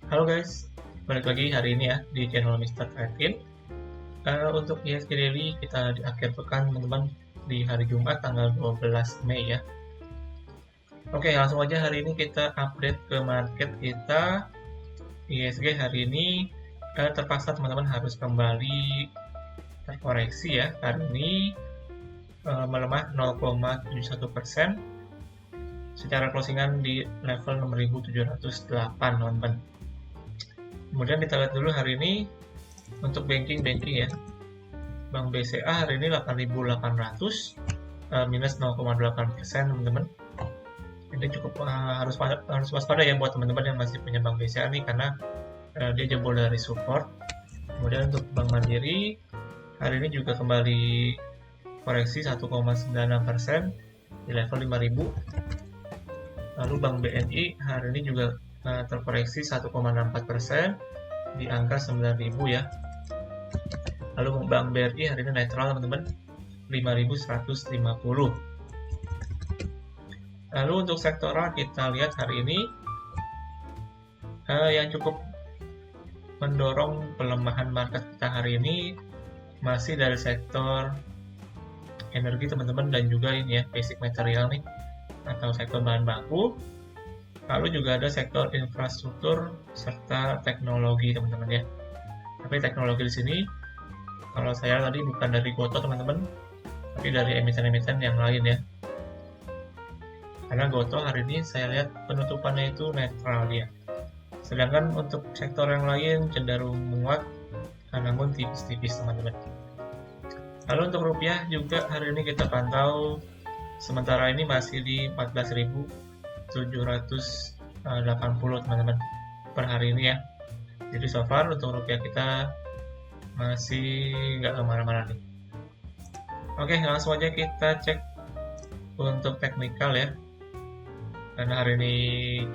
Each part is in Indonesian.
Halo guys, balik lagi hari ini ya di channel Mr. Trevin. Untuk IHSG Daily kita di akhir pekan teman-teman di hari Jumat tanggal 12 Mei ya. Oke, langsung aja hari ini kita update ke market kita. IHSG hari ini terpaksa teman-teman harus kembali terkoreksi ya. Hari ini melemah 0,71%. Secara closingan di level 6.708 teman-teman. Kemudian kita lihat dulu hari ini untuk banking ya. Bank BCA hari ini 8.800 minus 0,8% teman-teman. Ini cukup harus waspada ya buat teman-teman yang masih punya Bank BCA nih karena dia jebol dari support. Kemudian untuk Bank Mandiri hari ini juga kembali koreksi 1,96% di level 5.000. Lalu Bank BNI hari ini juga terkoreksi 1,64% di angka 9.000 ya. Lalu Bank BRI hari ini netral teman-teman 5.150. Lalu untuk sektoral kita lihat hari ini yang cukup mendorong pelemahan market kita hari ini masih dari sektor energi teman-teman dan juga ini ya basic material nih atau sektor bahan baku. Lalu juga ada sektor infrastruktur serta teknologi teman-teman ya. Tapi teknologi di sini kalau saya tadi bukan dari Gotoh teman-teman, tapi dari emiten-emiten yang lain ya. Karena Gotoh hari ini saya lihat penutupannya itu netral ya. Sedangkan untuk sektor yang lain cenderung menguat, namun tipis-tipis teman-teman. Lalu untuk rupiah juga hari ini kita pantau sementara ini masih di 14.780 teman-teman per hari ini ya. Jadi so far untuk rupiah kita masih nggak kemana-mana nih. Oke, langsung aja kita cek untuk teknikal ya. Karena hari ini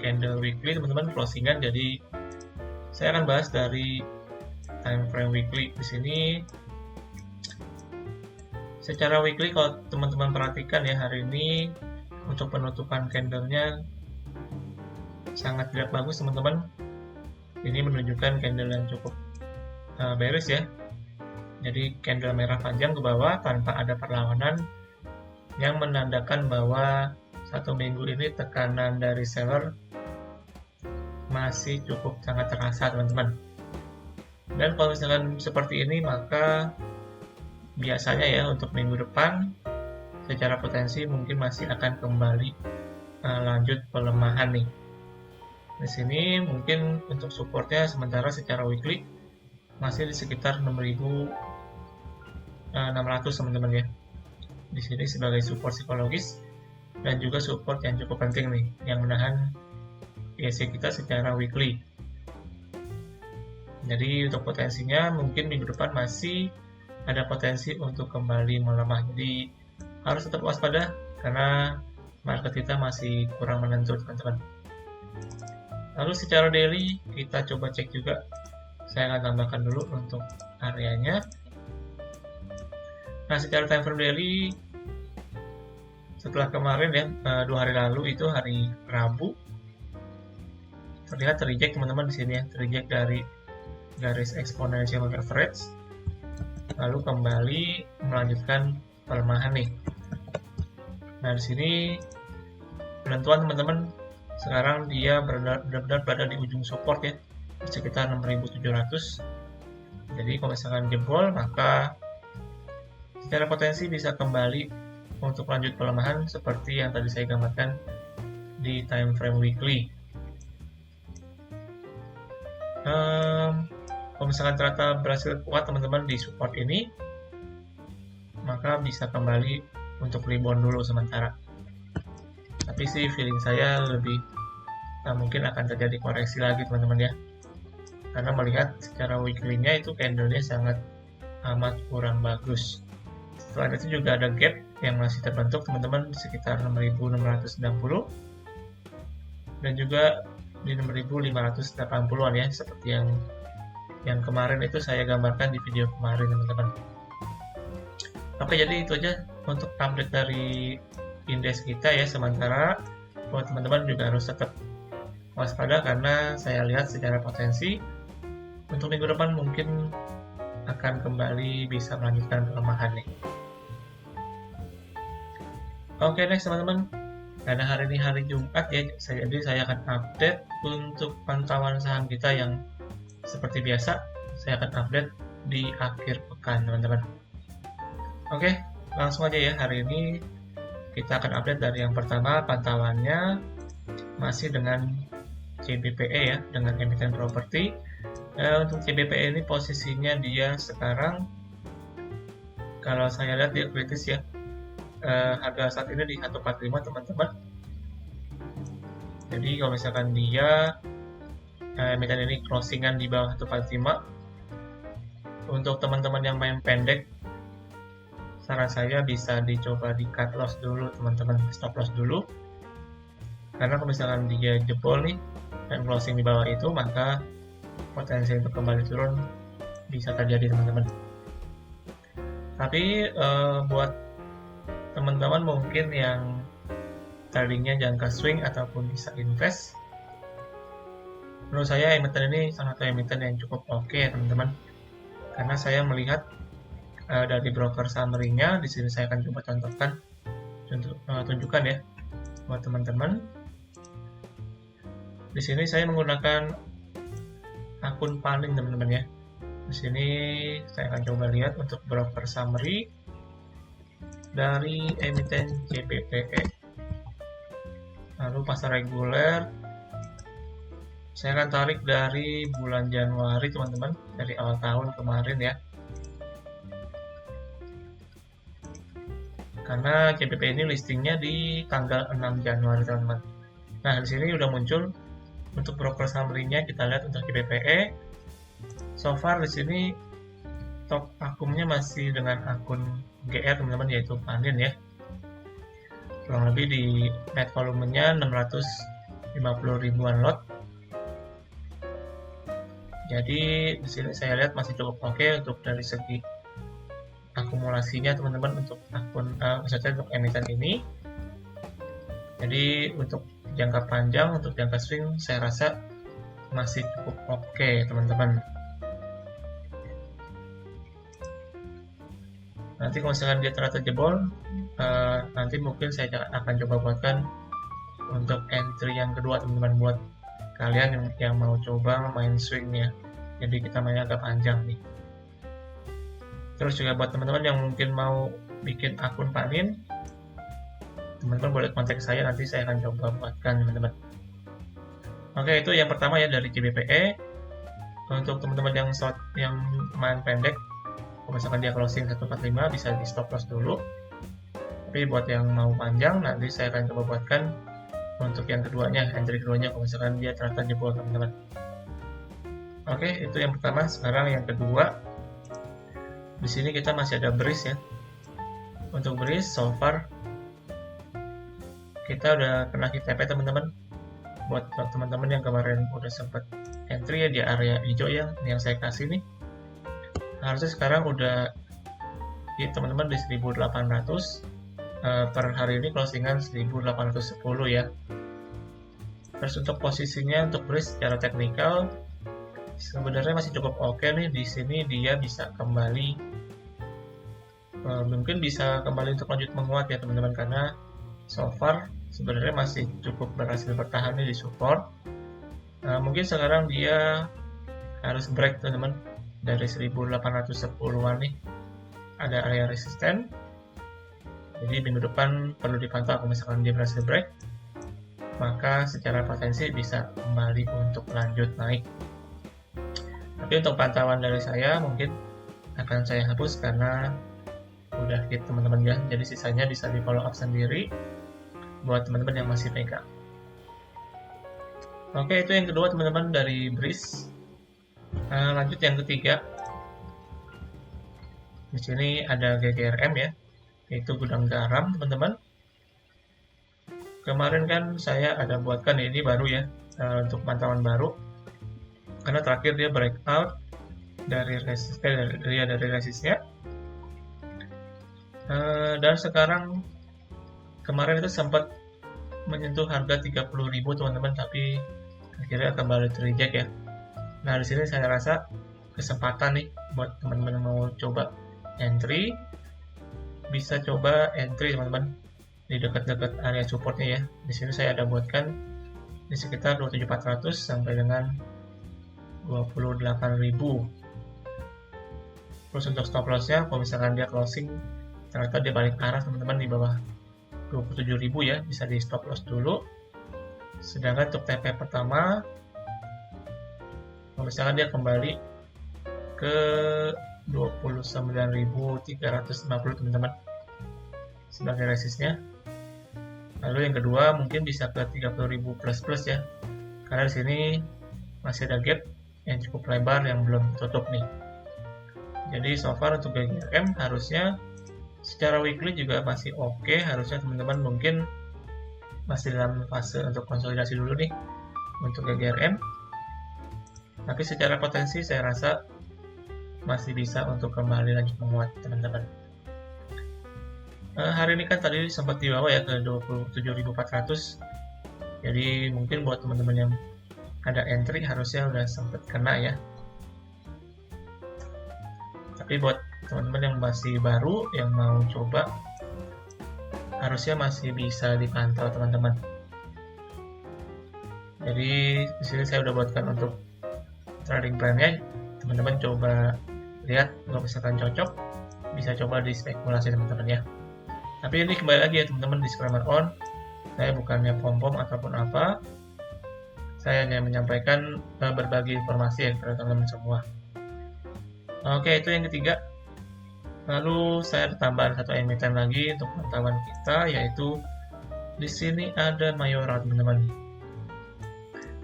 candle weekly teman-teman closingan, jadi saya akan bahas dari time frame weekly di sini. Secara weekly kalau teman-teman perhatikan ya hari ini untuk penutupan candlenya sangat tidak bagus teman-teman. Ini menunjukkan candle yang cukup bearish ya. Jadi candle merah panjang ke bawah tanpa ada perlawanan yang menandakan bahwa satu minggu ini tekanan dari seller masih cukup sangat terasa teman-teman. Dan kalau misalkan seperti ini maka biasanya ya untuk minggu depan secara potensi mungkin masih akan kembali lanjut pelemahan nih. Di sini mungkin untuk supportnya sementara secara weekly masih di sekitar 6.600 teman-teman ya. Di sini sebagai support psikologis dan juga support yang cukup penting nih yang menahan IHSG kita secara weekly. Jadi untuk potensinya mungkin minggu depan masih ada potensi untuk kembali melemah. Jadi harus tetap waspada karena market kita masih kurang menentu teman-teman. Lalu secara daily kita coba cek juga. Saya akan tambahkan dulu untuk areanya. Nah secara time frame daily setelah kemarin ya 2 hari lalu itu hari Rabu terlihat terreject teman-teman di sini ya, terreject dari garis exponential average. Lalu kembali melanjutkan pelemahan nih. Nah di sini penentuan teman-teman sekarang dia benar-benar berada di ujung support ya, di sekitar 6.700. Jadi kalau misalkan jebol maka secara potensi bisa kembali untuk lanjut pelemahan seperti yang tadi saya gambarkan di time frame weekly. Kalau misalkan ternyata berhasil kuat teman-teman di support ini, maka bisa kembali untuk rebound dulu sementara. Tapi sih feeling saya lebih mungkin akan terjadi koreksi lagi teman-teman ya. Karena melihat secara weekly-nya itu candle-nya sangat amat kurang bagus. Selain itu juga ada gap yang masih terbentuk teman-teman di sekitar 6.660 dan juga di 6.580-an ya, seperti yang kemarin itu saya gambarkan di video kemarin teman-teman. Oke, jadi itu aja untuk update dari indeks kita ya. Sementara buat teman-teman juga harus tetap waspada karena saya lihat secara potensi untuk minggu depan mungkin akan kembali bisa melanjutkan pelemahan nih. Oke next teman-teman, karena hari ini hari Jumat ya, jadi saya akan update untuk pantauan saham kita yang seperti biasa, saya akan update di akhir pekan teman-teman. Oke, langsung aja ya, hari ini kita akan update dari yang pertama, pantauannya masih dengan CBPE ya, dengan emiten properti. Untuk CBPE ini posisinya dia sekarang, kalau saya lihat dia kritis ya, harga saat ini di 145 teman-teman. Jadi kalau misalkan dia emiten ini closingan di bawah 145, untuk teman-teman yang main pendek, saran saya bisa dicoba di cut loss dulu teman-teman, stop loss dulu. Karena kalau misalkan dia jebol nih dan closing di bawah itu, maka potensi untuk kembali turun bisa terjadi teman-teman. Tapi buat teman-teman mungkin yang tradingnya jangka swing ataupun bisa invest, menurut saya emiten ini salah satu emiten yang cukup oke ya teman-teman. Karena saya melihat dari broker summary-nya, di sini saya akan coba tunjukkan ya buat teman-teman. Di sini saya menggunakan akun paling teman-teman ya. Di sini saya akan coba lihat untuk broker summary dari emiten CBPE. Lalu pasar reguler saya akan tarik dari bulan Januari teman-teman, dari awal tahun kemarin ya. Karena CBPE ini listingnya di tanggal 6 Januari teman-teman. Nah di sini udah muncul untuk broker summary-nya, kita lihat untuk CBPE. So far di sini top akunnya masih dengan akun GR teman-teman, yaitu Panin ya. Kurang lebih di net volumenya 650 ribuan lot. Jadi di sini saya lihat masih cukup oke untuk dari segi akumulasinya teman-teman untuk akun maksudnya untuk emiten ini. Jadi untuk jangka panjang, untuk jangka swing saya rasa masih cukup oke teman-teman. Nanti kalau misalkan dia ternyata jebol, nanti mungkin saya akan coba buatkan untuk entry yang kedua teman-teman, buat kalian yang mau coba main swingnya. Jadi kita mainnya agak panjang nih. Terus juga buat teman-teman yang mungkin mau bikin akun Panin, teman-teman boleh kontak saya, nanti saya akan coba buatkan teman-teman. Oke, itu yang pertama ya dari CBPE. Untuk teman-teman yang main pendek, kalau misalkan dia closing 145 bisa di stop loss dulu. Tapi buat yang mau panjang, nanti saya akan coba buatkan untuk yang keduanya, entry keduanya kalau misalkan dia ternyata jebol teman-teman. Oke, itu yang pertama. Sekarang yang kedua, di sini kita masih ada Breeze ya. Untuk Breeze so far kita udah kena hit TP teman-teman. Buat teman-teman yang kemarin udah sempat entry ya di area hijau yang saya kasih nih, harusnya sekarang udah di teman-teman di 1800. Per hari ini closingan 1810 ya. Terus untuk posisinya untuk Breeze secara teknikal sebenarnya masih cukup oke nih. Di sini dia bisa kembali, mungkin bisa kembali untuk lanjut menguat ya teman-teman, karena so far sebenarnya masih cukup berhasil bertahan di support. Mungkin sekarang dia harus break teman-teman dari 1810-an nih, ada area resisten. Jadi minggu depan perlu dipantau, kalau misalkan dia berhasil break, maka secara potensi bisa kembali untuk lanjut naik. Tapi untuk pantauan dari saya mungkin akan saya hapus karena udah hit teman-teman ya. Jadi sisanya bisa di follow up sendiri buat teman-teman yang masih pegang. Oke, itu yang kedua teman-teman dari Breeze. Lanjut yang ketiga. Di sini ada GGRM ya, yaitu gudang garam teman-teman. Kemarin kan saya ada buatkan ini baru ya, untuk pantauan baru. Karena terakhir dia breakout dari resistnya. Dan sekarang kemarin itu sempat menyentuh harga 30.000 teman-teman, tapi akhirnya kembali reject ya. Nah di sini saya rasa kesempatan nih buat teman-teman yang mau coba entry, bisa coba entry teman-teman di dekat-dekat area supportnya ya. Di sini saya ada buatkan di sekitar 27.400 sampai dengan 28.000. Terus untuk stop lossnya, kalau misalkan dia closing ternyata dia balik arah teman-teman di bawah 27.000 ya, bisa di stop loss dulu. Sedangkan untuk TP pertama, kalau misalkan dia kembali ke 29.350 teman-teman sebagai resistnya. Lalu yang kedua mungkin bisa ke 30.000 plus ya, karena di sini masih ada gap yang cukup lebar yang belum tutup nih. Jadi so far untuk GGRM harusnya secara weekly juga masih oke. Harusnya teman-teman mungkin masih dalam fase untuk konsolidasi dulu nih untuk GGRM. Tapi secara potensi saya rasa masih bisa untuk kembali lanjut menguat teman-teman. Hari ini kan tadi sempat dibawa ya ke 27.400. Jadi mungkin buat teman-teman yang ada entry harusnya udah sempat kena ya. Tapi buat teman-teman yang masih baru yang mau coba harusnya masih bisa dipantau teman-teman. Jadi di sini saya udah buatkan untuk trading plan-nya. Teman-teman coba lihat kalau misalkan cocok bisa coba dispekulasi teman-teman ya. Tapi ini kembali lagi ya teman-teman, disclaimer on. Saya bukannya pom-pom ataupun apa. Saya hanya menyampaikan berbagi informasi ya kepada teman-teman semua. Oke, itu yang ketiga. Lalu saya tambahkan satu emiten lagi untuk pengetahuan kita, yaitu di sini ada Mayora teman-teman.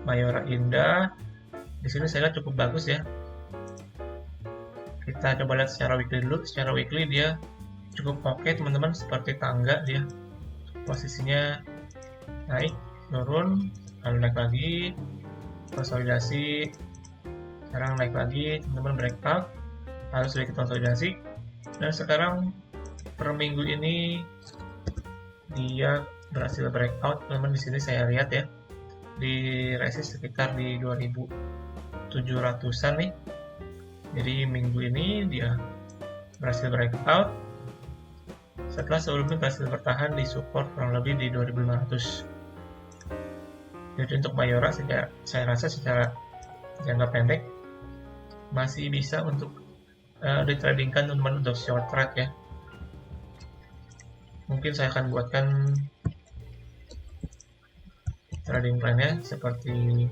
Mayora Indah. Di sini saya lihat cukup bagus ya. Kita coba lihat secara weekly dulu. Secara weekly dia cukup oke teman-teman, seperti tangga dia. Posisinya naik, turun, lalu naik lagi, konsolidasi, sekarang naik lagi, teman-teman breakout, harus sedikit konsolidasi, dan sekarang per minggu ini dia berhasil breakout teman-teman. Di sini saya lihat ya di resist sekitar di 2.700-an nih. Jadi minggu ini dia berhasil breakout setelah sebelumnya berhasil bertahan di support kurang lebih di 2.500. Jadi untuk Mayora saya rasa secara jangka pendek masih bisa untuk ditradingkan teman-teman untuk short trade ya. Mungkin saya akan buatkan trading plan-nya seperti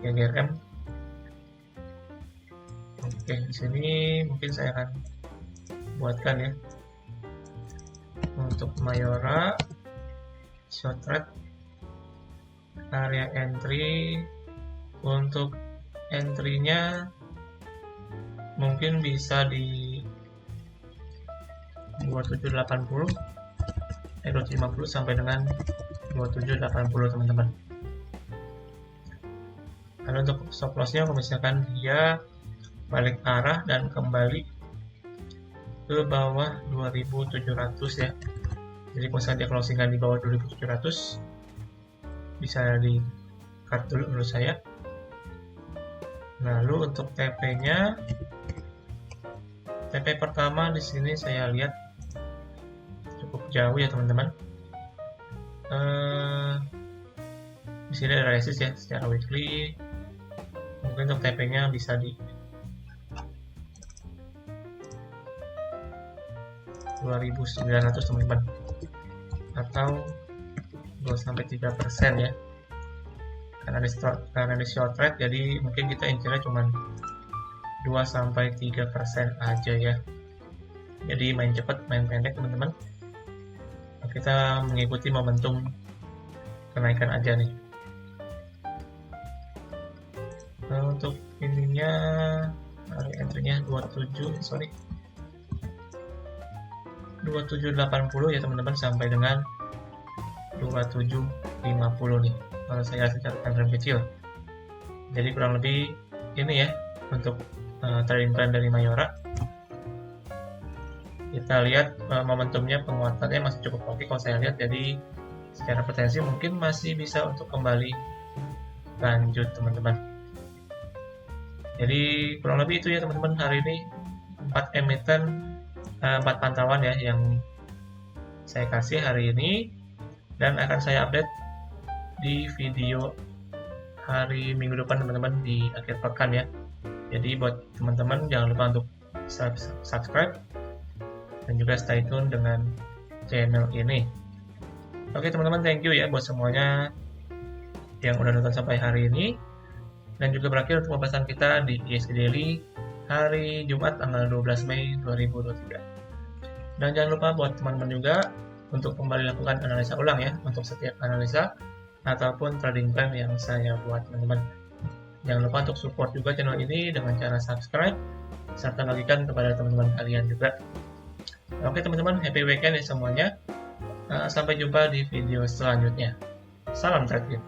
GGRM. Oke, di sini mungkin saya akan buatkan ya untuk Mayora short trade area entry. Untuk entry-nya mungkin bisa di 2780 250 sampai dengan 2780 teman-teman. Lalu untuk stop loss-nya kalau misalkan dia balik arah dan kembali ke bawah 2700 ya. Jadi kalau misalkan dia closingan di bawah 2700 bisa di cut dulu menurut saya. Lalu untuk TP-nya, TP pertama di sini saya lihat cukup jauh ya teman-teman. Di sini ada resist ya secara weekly. Mungkin untuk TP-nya bisa di 2.900 teman-teman, atau 2-3% ya. Karena di short trade, jadi mungkin kita incernya cuma 2-3% aja ya. Jadi main cepat, main pendek teman-teman. Kita mengikuti momentum kenaikan aja nih. Nah, untuk ininya entry-nya 2780 ya teman-teman, sampai dengan 2750 nih kalau saya secara time frame kecil. Jadi kurang lebih ini ya untuk trading plan dari Mayora. Kita lihat momentumnya, penguatannya masih cukup oke kalau saya lihat. Jadi secara potensi mungkin masih bisa untuk kembali lanjut teman-teman. Jadi kurang lebih itu ya teman-teman, hari ini 4 emiten, 4 pantauan ya yang saya kasih hari ini, dan akan saya update di video hari minggu depan teman-teman, di akhir pekan ya. Jadi buat teman-teman jangan lupa untuk subscribe dan juga stay tune dengan channel ini. Oke teman-teman, thank you ya buat semuanya yang udah nonton sampai hari ini. Dan juga berakhir untuk pembahasan kita di ISG Daily hari Jumat tanggal 12 Mei 2023. Dan jangan lupa buat teman-teman juga untuk kembali lakukan analisa ulang ya untuk setiap analisa ataupun trading plan yang saya buat teman-teman. Jangan lupa untuk support juga channel ini dengan cara subscribe serta bagikan kepada teman-teman kalian juga. Oke teman-teman, happy weekend ya semuanya. Sampai jumpa di video selanjutnya. Salam trading.